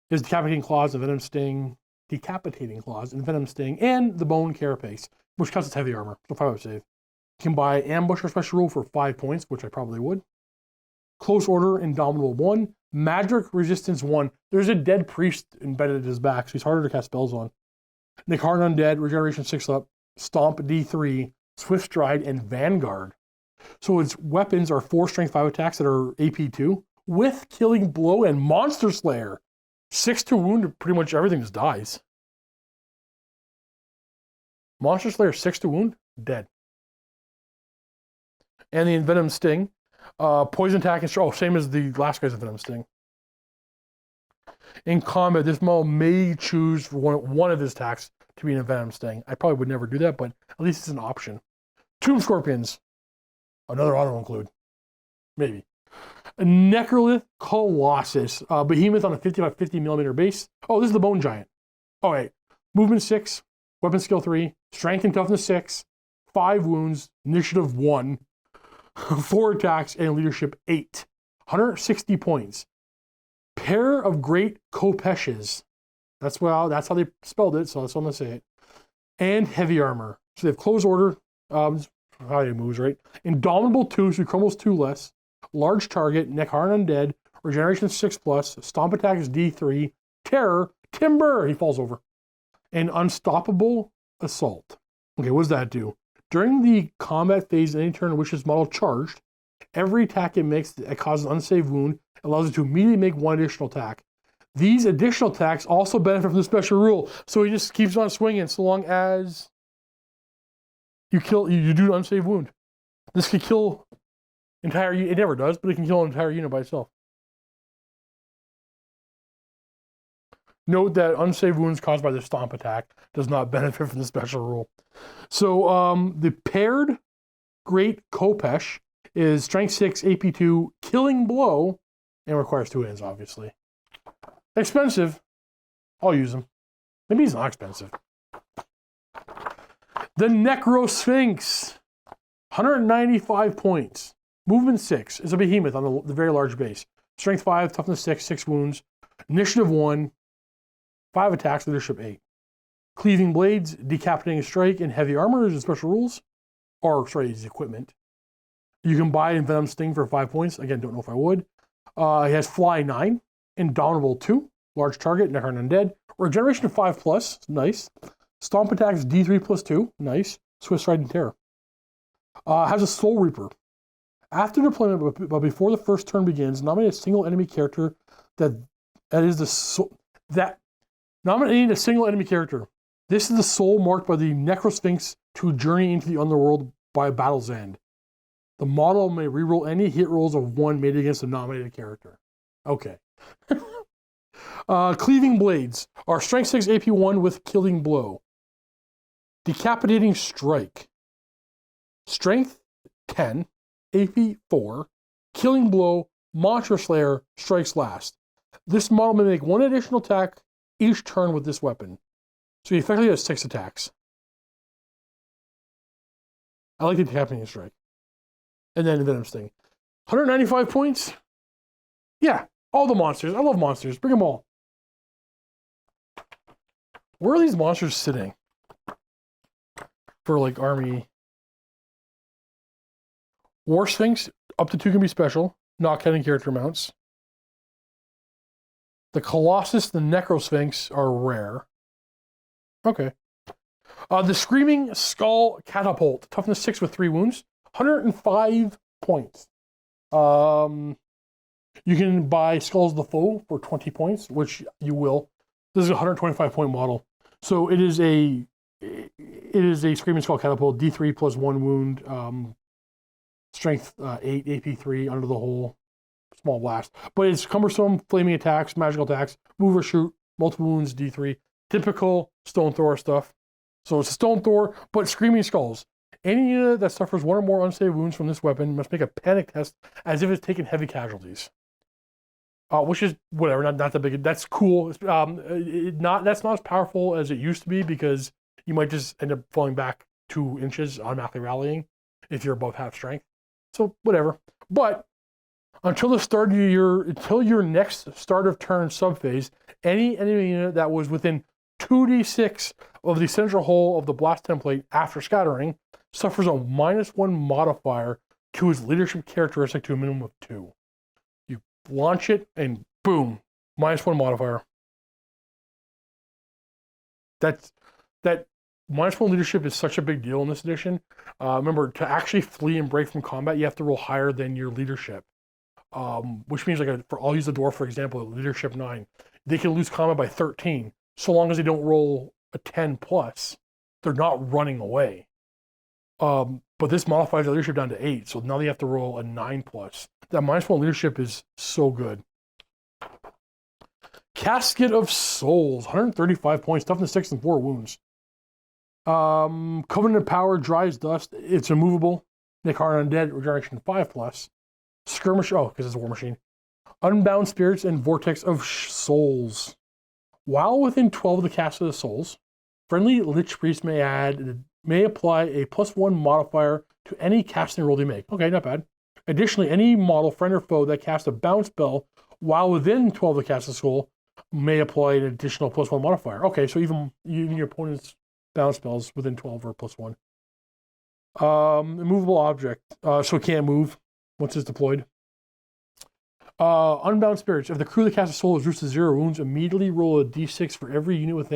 There's Decapitating Claws, and Venom Sting. Decapitating Claws, and Venom Sting, and the Bone Carapace, which counts as heavy armor, so 5 save. You can buy Ambusher Special Rule for 5 points, which I probably would. Close Order, Indomitable 1. Magic Resistance 1. There's a dead priest embedded in his back, so he's harder to cast spells on. Necrotects Undead, Regeneration 6 up. Stomp D3, Swift Stride, and Vanguard. So its weapons are 4 Strength 5 attacks that are AP2, with Killing Blow and Monster Slayer. 6 to wound, pretty much everything just dies. Monster Slayer, 6 to wound, dead. And the Envenom Sting. Poison attack and same as the last guy's Envenom Sting. In combat, this model may choose for one of his attacks to be an Envenom Sting. I probably would never do that, but at least it's an option. Tomb Scorpions. Another auto include. Maybe. A Necrolith Colossus. Behemoth on a 50 by 50 millimeter base. Oh, this is the Bone Giant. Oh, wait. Movement 6. Weapon skill 3. Strength and toughness 6. 5 wounds. Initiative 1. 4 attacks. And leadership 8. 160 points. Pair of Great Khopeshes. That's how they spelled it, so that's what I'm going to say it. And heavy armor. So they have close order. How he moves, right? Indomitable 2, so he crumbles 2 less. Large target, Nekhara Undead, regeneration 6+, stomp attack is D3, terror, timber, he falls over. And unstoppable assault. Okay, what does that do? During the combat phase, any turn in which this model charged, every attack it makes that causes an unsaved wound allows it to immediately make 1 additional attack. These additional attacks also benefit from the special rule, so he just keeps on swinging so long as you do an unsaved wound. This could kill entire unit. It never does, but it can kill an entire unit by itself. Note that unsaved wounds caused by the stomp attack does not benefit from the special rule. So the paired Great Khopesh is strength 6, AP2, killing blow, and requires 2 hands, obviously. Expensive. I'll use them. Maybe he's not expensive. The Necrosphinx. 195 points. Movement 6 is a behemoth on the very large base. Strength 5, toughness 6, 6 wounds. Initiative 1, 5 attacks, leadership 8. Cleaving blades, decapitating strike, and heavy armor is the special rules. Or, sorry, is equipment. You can buy Venom Sting for 5 points. Again, don't know if I would. He has Fly 9, Indomitable 2, Large Target, Necron Undead, Regeneration 5+, nice. Stomp attacks D3 plus 2, nice. Swiss Stride and Terror. Has a Soul Reaper. After deployment, but before the first turn begins, nominate a single enemy character nominating a single enemy character. This is the soul marked by the Necrosphinx to journey into the underworld by battle's end. The model may reroll any hit rolls of 1 made against a nominated character. Okay. Cleaving Blades are Strength 6 AP 1 with Killing Blow. Decapitating Strike. Strength 10, AP 4, Killing Blow, Monster Slayer, strikes last. This model may make 1 additional attack each turn with this weapon. So he effectively has 6 attacks. I like the Decapitating Strike. And then Venom Sting. 195 points? Yeah, all the monsters. I love monsters. Bring them all. Where are these monsters sitting? For like army. War Sphinx, up to 2 can be special, not counting character mounts. The Colossus, the Necrosphinx are rare. Okay. The Screaming Skull Catapult, toughness 6 with 3 wounds, 105 points. You can buy Skulls of the Foe for 20 points, which you will. This is a 125 point model. So it is a Screaming Skull Catapult, D3 plus 1 wound, Strength 8, AP 3, under the hole, small blast. But it's cumbersome, flaming attacks, magical attacks, move or shoot, multiple wounds, D3. Typical Stone Thrower stuff. So it's a Stone Thrower, but Screaming Skulls. Any unit that suffers 1 or more unsaved wounds from this weapon must make a panic test as if it's taken heavy casualties. Which is whatever, not that big. That's cool. That's not as powerful as it used to be because you might just end up falling back 2 inches, automatically rallying if you're above half strength. So whatever. But until your next start of turn subphase, any enemy unit that was within 2d6 of the central hole of the blast template after scattering suffers a -1 modifier to its leadership characteristic to a minimum of 2. You launch it and boom, -1 modifier. That -1 leadership is such a big deal in this edition. Remember, to actually flee and break from combat, you have to roll higher than your leadership. Which means, I'll use the dwarf for example, leadership 9. They can lose combat by 13, so long as they don't roll a 10 plus. They're not running away. But this modifies their leadership down to 8, so now they have to roll a 9 plus. That -1 leadership is so good. Casket of Souls, 135 points, toughness 6 and 4 wounds. Covenant Power, Dries Dust, it's immovable. Nehekhara Undead, regeneration 5+. Skirmish, because it's a war machine. Unbound Spirits and Vortex of Souls. While within 12 of the Casket of Souls, friendly Lich Priest may apply a +1 modifier to any casting roll they make. Okay, not bad. Additionally, any model, friend or foe, that casts a bounce spell while within 12 of the Casket of Soul may apply an additional +1 modifier. Okay, so even your opponent's bounce spells within 12 or +1. Immovable object, so it can't move once it's deployed. Unbound Spirits. If the crew of the Casket of Soul is reduced to 0 wounds, immediately roll a d6 for every unit,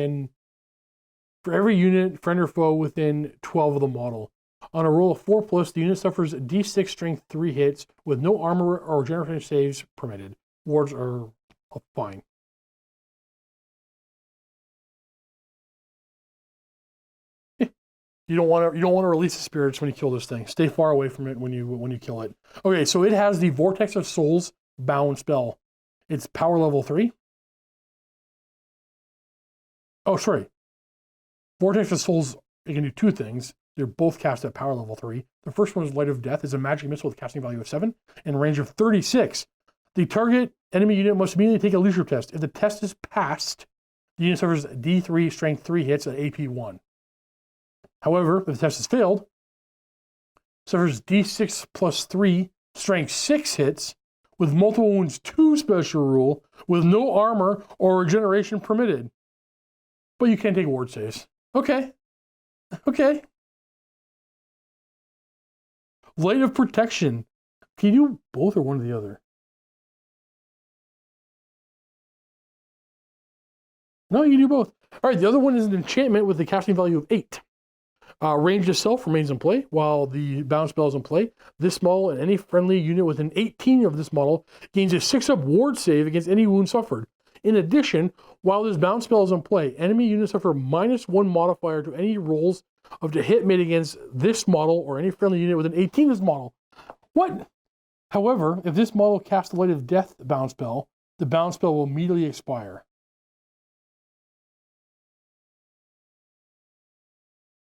friend or foe, within 12 of the model. On a roll of 4+, the unit suffers d6 strength 3 hits with no armor or regeneration saves permitted. Wards are fine. You don't want to release the spirits when you kill this thing. Stay far away from it when you kill it. Okay, so it has the Vortex of Souls bound spell. It's power level 3. Oh, sorry. Vortex of Souls, it can do 2 things. They're both cast at power level 3. The first one is Light of Death. It's a magic missile with casting value of 7 and a range of 36. The target enemy unit must immediately take a leadership test. If the test is passed, the unit suffers D3 strength 3 hits at AP 1. However, if the test has failed, suffers D6 plus 3 strength 6 hits with multiple wounds 2 special rule with no armor or regeneration permitted. But you can't take ward saves. Okay. Light of protection. Can you do both or one or the other? No, you can do both. All right, the other one is an enchantment with the casting value of 8. Range itself remains in play while the bound spell is in play. This model and any friendly unit within 18 of this model gains a 6-up ward save against any wound suffered. In addition, while this bound spell is in play, enemy units suffer -1 modifier to any rolls of the hit made against this model or any friendly unit within 18 of this model. What? However, if this model casts the Light of Death bound spell, the bound spell will immediately expire.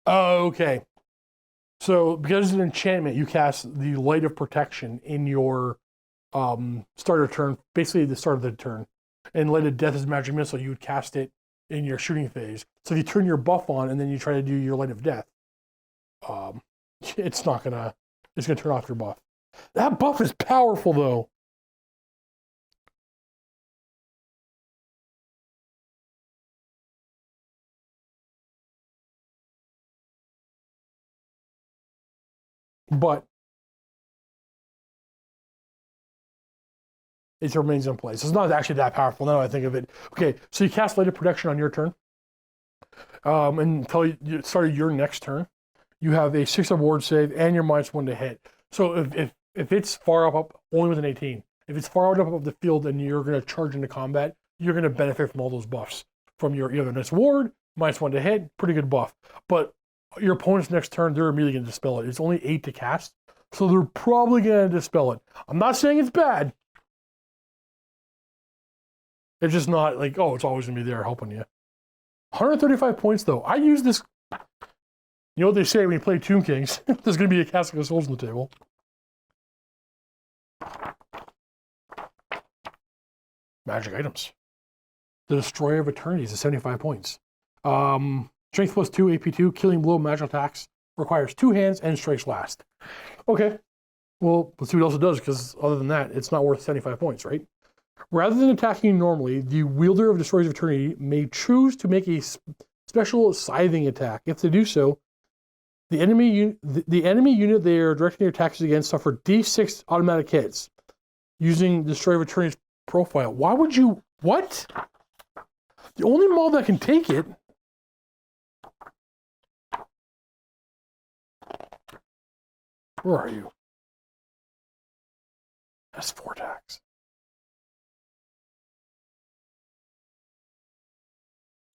Okay. So, because it's an enchantment, you cast the Light of Protection in your starter turn, basically the start of the turn. And Light of Death is Magic Missile, you would cast it in your shooting phase. So if you turn your buff on and then you try to do your Light of Death, it's gonna turn off your buff. That buff is powerful though. But it remains in place. It's not actually that powerful now I think of it. Okay, so you cast Light of Protection on your turn. Until you started your next turn, you have a 6-up ward save and your -1 to hit. So if it's far up, only with an 18. If it's far out of the field and you're going to charge into combat, you're going to benefit from all those buffs. From your either next ward, -1 to hit, pretty good buff. But your opponent's next turn, they're immediately going to dispel it. It's only 8 to cast, so they're probably going to dispel it. I'm not saying it's bad. It's just not like, oh, it's always going to be there helping you. 135 points, though. I use this. You know what they say when you play Tomb Kings? There's going to be a Casket of Souls on the table. Magic items. The Destroyer of Eternities is 75 points. Strength +2, AP2, killing blow, magical attacks. Requires 2 hands and strikes last. Okay. Well, let's see what else it does, because other than that, it's not worth 75 points, right? Rather than attacking you normally, the wielder of Destroyers of Eternity may choose to make a special scything attack. If they do so, the enemy unit they are directing their attacks against suffer D6 automatic hits using Destroyer of Eternity's profile. Why would you... What? The only model that can take it... Where are you? That's 4 attacks.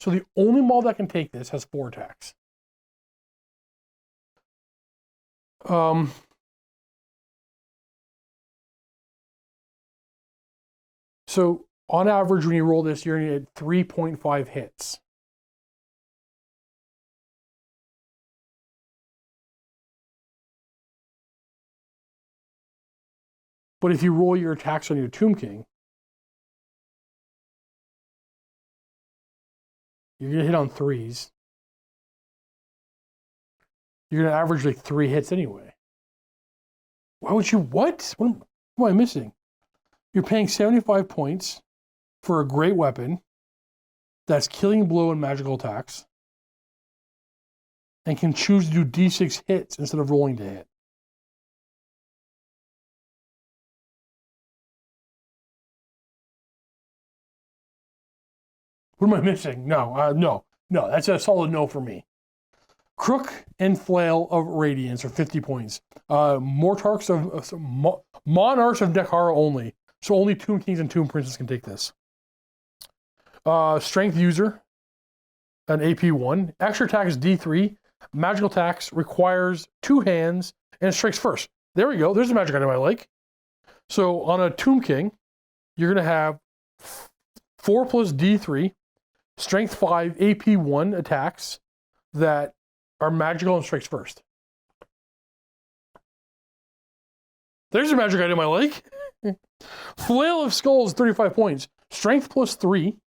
So the only model that can take this has 4 attacks. So on average, when you roll this, you're going to get 3.5 hits. But if you roll your attacks on your Tomb King, you're going to hit on 3s. You're going to average like 3 hits anyway. Why would you... What? What am I missing? You're paying 75 points for a great weapon that's killing blow and magical attacks and can choose to do D6 hits instead of rolling to hit. What am I missing? No. That's a solid no for me. Crook and Flail of Radiance are 50 points. Monarchs of Nehekhara only. So only Tomb Kings and Tomb Princes can take this. Strength User, an AP1. Extra attack is D3. Magical attacks requires 2 hands and strikes first. There we go. There's a magic item I like. So on a Tomb King, you're going to have 4 plus D3, Strength 5, AP1 attacks that are magical and strikes first. There's a magic item I like. Flail of Skulls, 35 points. Strength +3.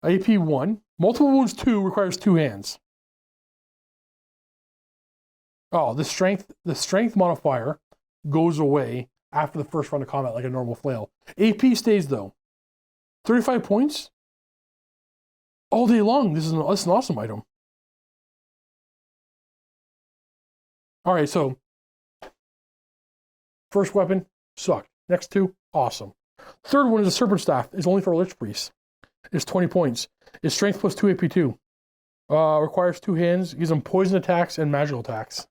AP1. Multiple wounds 2 requires 2 hands. Oh, the strength modifier goes away after the first round of combat like a normal flail. AP stays though. 35 points? All day long. This is an awesome item. Alright, so First weapon, sucked. Next two, awesome. Third one is a Serpent Staff. It's only for Lich Priest. It's 20 points. It's Strength plus 2 AP 2. Requires 2 hands. Gives them poison attacks and magical attacks.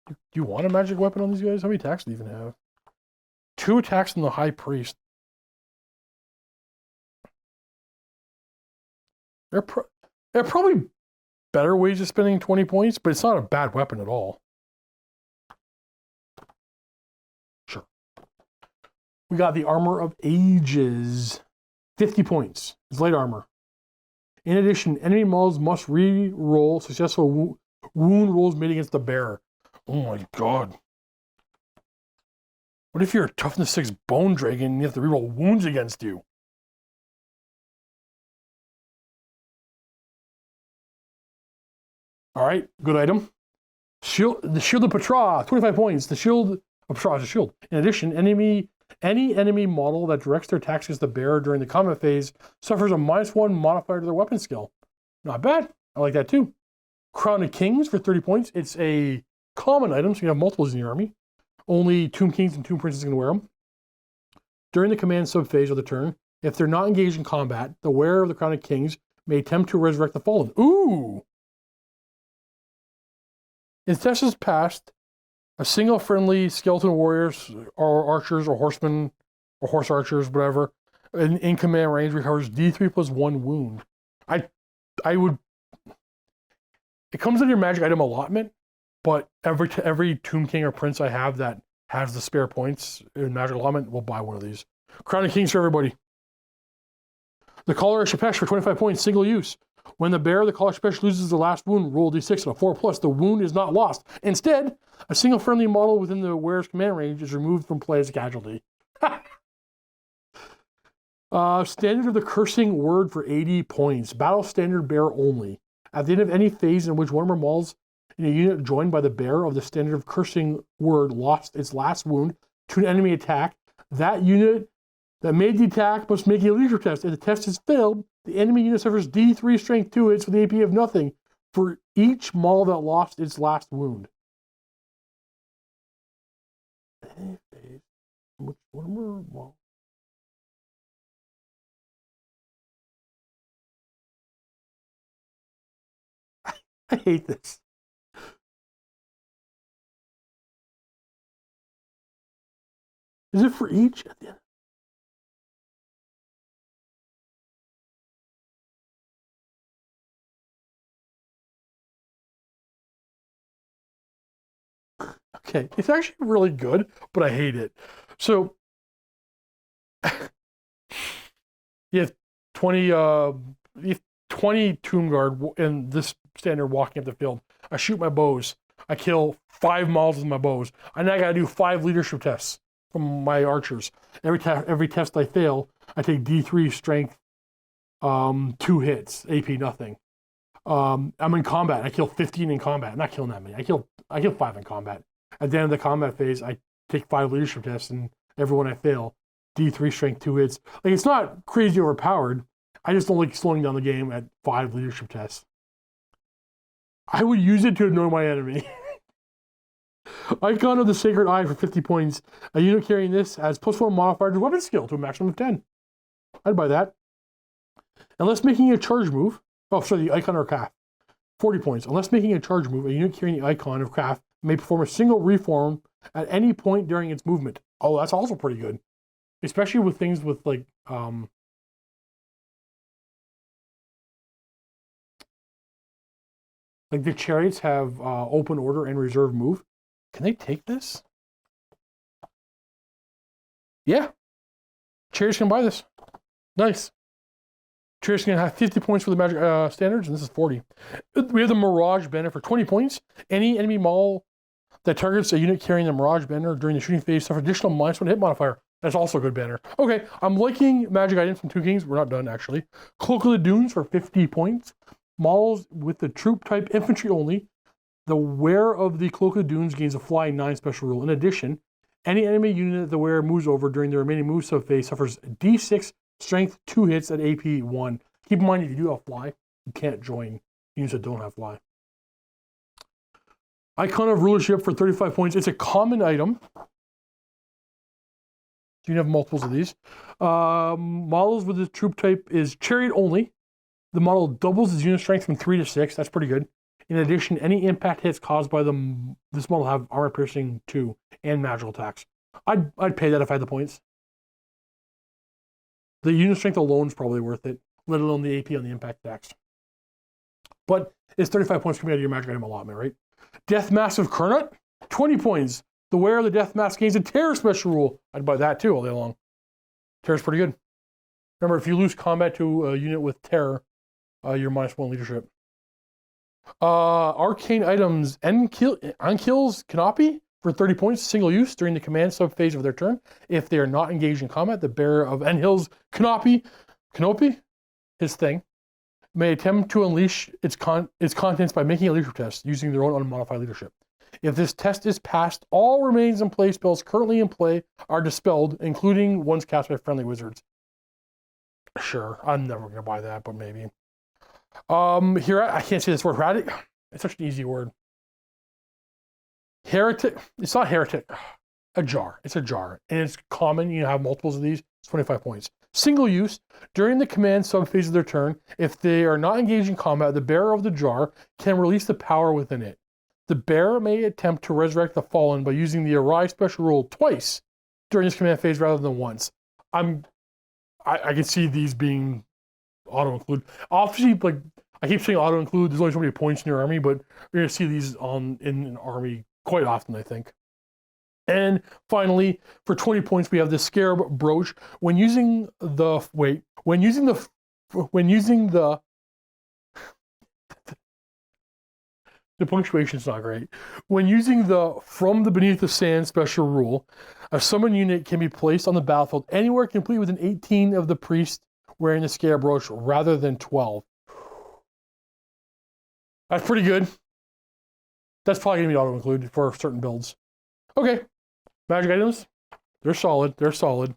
Do you want a magic weapon on these guys? How many attacks do you even have? 2 attacks from the High Priest. There are probably better ways of spending 20 points, but it's not a bad weapon at all. Sure. We got the Armor of Ages. 50 points. It's light armor. In addition, enemy models must re-roll successful wound rolls made against the bearer. Oh my god. What if you're a toughness 6 bone dragon and you have to re-roll wounds against you? Alright, good item. The Shield of Petra, 25 points. The Shield of Petra is a shield. In addition, any enemy model that directs their attacks against the bearer during the combat phase suffers a -1 modifier to their weapon skill. Not bad. I like that too. Crown of Kings for 30 points. It's a common item, so you have multiples in your army. Only Tomb Kings and Tomb Princes can wear them. During the command sub-phase of the turn, if they're not engaged in combat, the wearer of the Crown of Kings may attempt to resurrect the fallen. Ooh! In tests is passed, a single friendly skeleton warriors or archers or horsemen or horse archers, whatever, in command range recovers D3 plus 1 wound. I would. It comes in your magic item allotment, but every Tomb King or Prince I have that has the spare points in magic allotment will buy one of these. Crown of Kings for everybody. The Collar of Shepesh for 25 points, single use. When the bearer of the Collar of Shepesh loses the last wound, roll D6 and a 4+. The wound is not lost. Instead, a single friendly model within the wearer's command range is removed from play as a casualty. Standard of the Cursing Word for 80 points. Battle standard bearer only. At the end of any phase in which one or more models in a unit joined by the bearer of the Standard of Cursing Word lost its last wound to an enemy attack, that unit that made the attack must make a leadership test. If the test is failed, the enemy unit suffers D3 strength 2 hits with AP of nothing for each model that lost its last wound. Which one more? I hate this. Is it for each? Okay, it's actually really good, but I hate it. So you have 20 Tomb Guard in this standard walking up the field. I shoot my bows. I kill 5 models with my bows. And I gotta do 5 leadership tests from my archers. Every test I fail, I take D3 strength, 2 hits, AP nothing. I'm in combat. I kill 15 in combat. I'm not killing that many. I kill 5 in combat. At the end of the combat phase, I take 5 leadership tests, and every one I fail, D3 strength, 2 hits. Like, it's not crazy overpowered. I just don't like slowing down the game at 5 leadership tests. I would use it to annoy my enemy. Icon of the Sacred Eye for 50 points. A unit carrying this has +1 modifier to weapon skill to a maximum of 10. I'd buy that. Unless making a charge move. Oh, sorry, the Icon or Calf. 40 points. Unless making a charge move, a unit carrying the Icon of Calf may perform a single reform at any point during its movement. Oh, that's also pretty good. Especially with things with, like, the chariots have open order and reserve move. Can they take this? Yeah. Chariots can buy this. Nice. Chariots can have 50 points for the magic standards, and this is 40. We have the Mirage Banner for 20 points. Any enemy model that targets a unit carrying the Mirage Banner during the shooting phase suffers additional -1 hit modifier. That's also a good banner. Okay, I'm liking magic items from Two Kings. We're not done, actually. Cloak of the Dunes for 50 points. Models with the troop type infantry only. The wearer of the Cloak of the Dunes gains a flying 9 special rule. In addition, any enemy unit the wearer moves over during the remaining move sub-phase suffers D6 strength 2 hits at AP 1. Keep in mind, if you do have fly, you can't join units that don't have fly. Icon of Rulership for 35 points. It's a common item. You can have multiples of these. Models with the troop type is chariot only. The model doubles its unit strength from 3 to 6. That's pretty good. In addition, any impact hits caused by this model have armor piercing 2 and magical attacks. I'd pay that if I had the points. The unit strength alone is probably worth it, let alone the AP on the impact attacks. But it's 35 points coming out of your magic item allotment, right? Death Mask of Karnut, 20 points. The wearer of the Death Mask gains a Terror special rule. I'd buy that too all day long. Terror's pretty good. Remember, if you lose combat to a unit with Terror, you're -1 leadership. Arcane items, Ankil's Canopy for 30 points, single use during the command sub-phase of their turn. If they are not engaged in combat, the bearer of Enhil's Canopy, his thing, may attempt to unleash its contents by making a leadership test using their own unmodified leadership. If this test is passed, all remains in play spells currently in play are dispelled, including ones cast by friendly wizards. Sure, I'm never going to buy that, but maybe. Here, I can't say this word. Heretic. It's such an easy word. Heretic. It's not heretic. A jar. It's a jar. And it's common. You have multiples of these. It's 25 points. Single use. During the command sub-phase of their turn, if they are not engaged in combat, the bearer of the jar can release the power within it. The bearer may attempt to resurrect the fallen by using the Arise special rule twice during this command phase rather than once. I can see these being auto-include. Obviously, like, I keep saying auto-include, there's only so many points in your army, but you're going to see these in an army quite often, I think. And finally, for 20 points, we have the Scarab Brooch. When using the punctuation's not great. When using the From the Beneath the Sand special rule, a summon unit can be placed on the battlefield anywhere complete within 18 of the priest wearing the Scarab Brooch rather than 12. That's pretty good. That's probably going to be auto-include for certain builds. Okay. Magic items. They're solid. They're solid.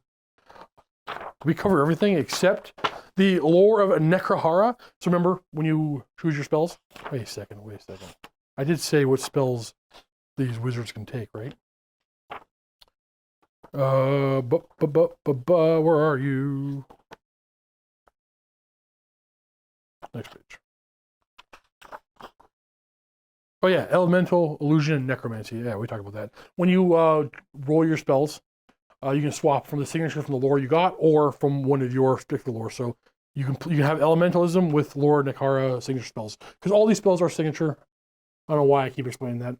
We cover everything except the lore of Nehekhara. So remember, when you choose your spells... Wait a second. I did say what spells these wizards can take, right? Where are you? Next page. Oh yeah, Elemental, Illusion, and Necromancy. Yeah, we talked about that. When you roll your spells, you can swap from the signature from the lore you got, or from one of your particular lore. So you can have Elementalism with lore Nehekhara signature spells, because all these spells are signature. I don't know why I keep explaining that.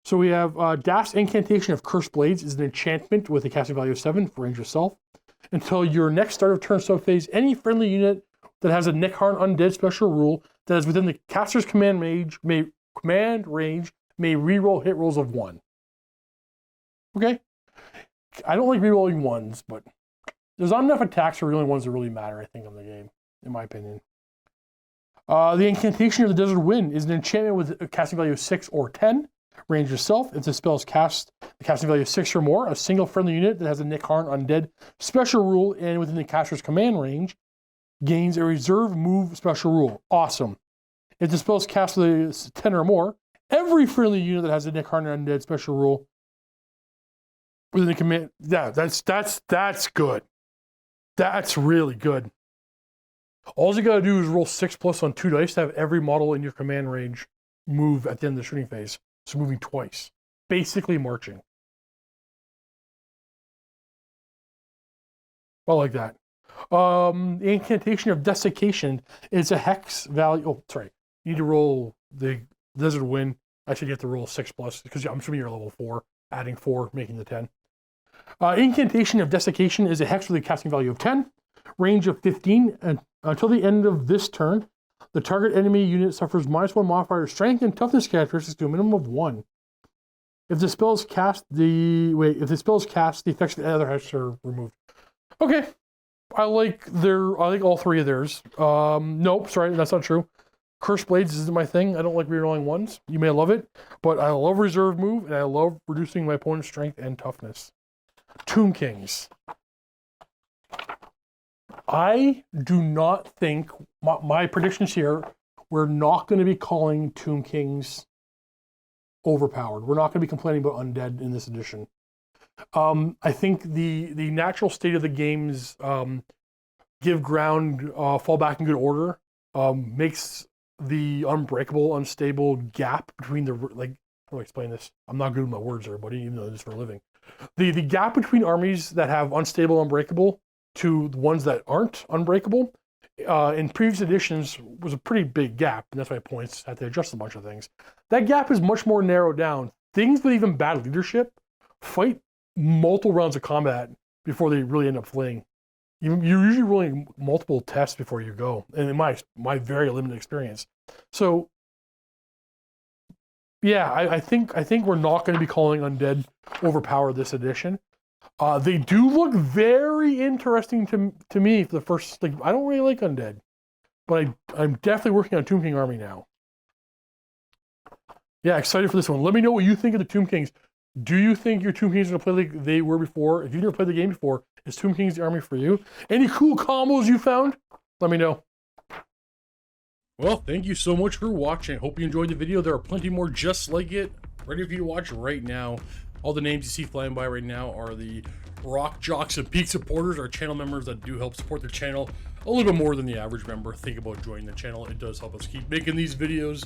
So we have Daft's Incantation of Cursed Blades is an enchantment with a casting value of 7 for range yourself. Until your next start of turn subphase, any friendly unit that has a Nehekhara Undead special rule that is within the caster's command range may reroll hit rolls of 1. Okay? I don't like rerolling 1s, but there's not enough attacks for rerolling 1s that really matter, I think, in the game, in my opinion. The Incantation of the Desert Wind is an enchantment with a casting value of 6 or 10. Range yourself. If the spell is cast, the casting value of 6 or more, a single friendly unit that has a Nehekhara Undead special rule and within the caster's command range gains a reserve move special rule. Awesome. If the spell is cast with 10 or more, every friendly unit that has a Nehekhara Undead special rule within the command... Yeah, that's good. That's really good. All you gotta do is roll 6+ on 2 dice to have every model in your command range move at the end of the shooting phase. So moving twice. Basically marching. I like that. The Incantation of Desiccation is a hex value... Oh, sorry. You need to roll the Desert Wind. Actually, you have to roll 6+, because I'm assuming you're level 4, adding 4, making the 10. Incantation of Desiccation is a hex with a casting value of 10, range of 15, and until the end of this turn, the target enemy unit suffers -1 modifier strength and toughness characteristics to a minimum of 1. If the spell is cast, the effects of the other hexes are removed. Okay. I like all 3 of theirs. Nope, sorry, that's not true. Cursed Blades isn't my thing. I don't like rerolling 1s. You may love it, but I love reserve move, and I love reducing my opponent's strength and toughness. Tomb Kings. I do not think, my predictions here, we're not going to be calling Tomb Kings overpowered. We're not going to be complaining about undead in this edition. I think the natural state of the games, give ground, fall back in good order, makes the unbreakable, unstable gap between the, like, how do I explain this? I'm not good with my words, everybody, even though this is for a living. The gap between armies that have unstable, unbreakable to the ones that aren't unbreakable, in previous editions was a pretty big gap, and that's why points had to adjust a bunch of things. That gap is much more narrowed down. Things with even bad leadership fight multiple rounds of combat before they really end up fleeing. You're usually rolling multiple tests before you go, and in my very limited experience. So, yeah, I think we're not going to be calling undead overpowered this edition. They do look very interesting to me for the first, like, I don't really like undead, but I'm definitely working on Tomb King army now. Yeah, excited for this one. Let me know what you think of the Tomb Kings. Do you think your Tomb Kings are going to play like they were before? If you've never played the game before, is Tomb Kings the army for you? Any cool combos you found? Let me know. Well, thank you so much for watching. Hope you enjoyed the video. There are plenty more just like it ready for you to watch right now. All the names you see flying by right now are the Rock Jocks and Peak supporters, our channel members that do help support the channel a little bit more than the average member. Think about joining the channel. It does help us keep making these videos.